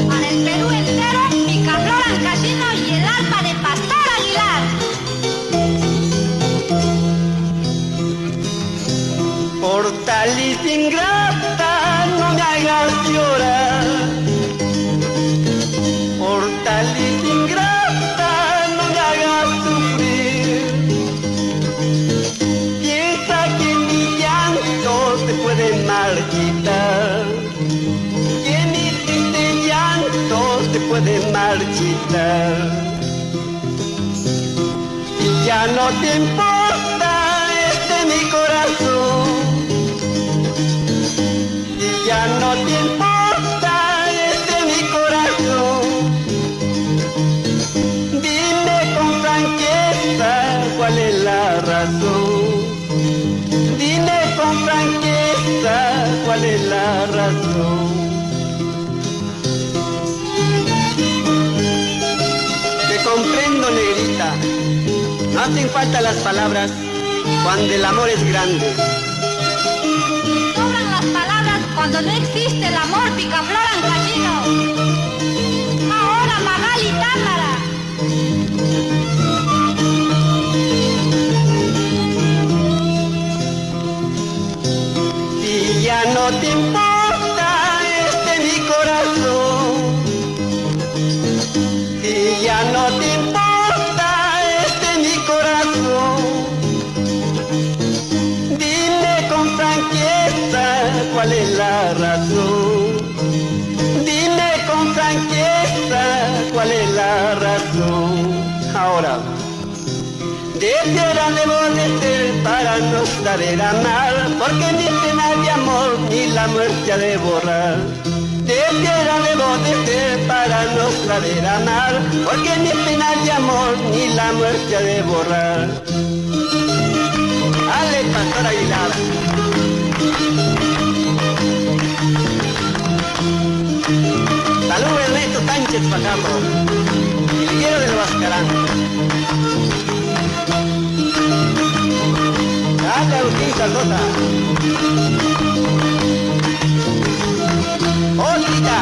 Para el Perú entero, Picaflor Ancashino y el arpa de Pastor Aguilar. Hortaliza ingrata, no me hagas llorar. Hortaliza ingrata, no me hagas sufrir. Piensa que mi llanto te puede marchitar. Que mi triste llanto te puede marchitar. Y ya no te importa mi corazón. Y ya no te importa mi corazón. Dime con franqueza cuál es la razón. Dime con franqueza cuál es la razón. Te comprendo, negrita. No hacen falta las palabras cuando el amor es grande. Sobran las palabras cuando no existe el amor, Picaflor Ancashino. Ahora Magali Támara. Si ya no te importa mi corazón. Si ya no te importa mi corazón. Dime con franqueza cuál es la razón. Dime con franqueza cuál es la razón. Ahora, desearemos de ser para no saber amar, porque ni penas de amor ni la muerte ha de borrar. Desearemos de ser para no saber amar, porque ni penas de amor ni la muerte ha de borrar. Ale, Pastor Aguilar. Salud, Ernesto Sánchez Fajardo, el guerrero del Huascarán. Dale, Agustín Saldosa. ¡Hostia!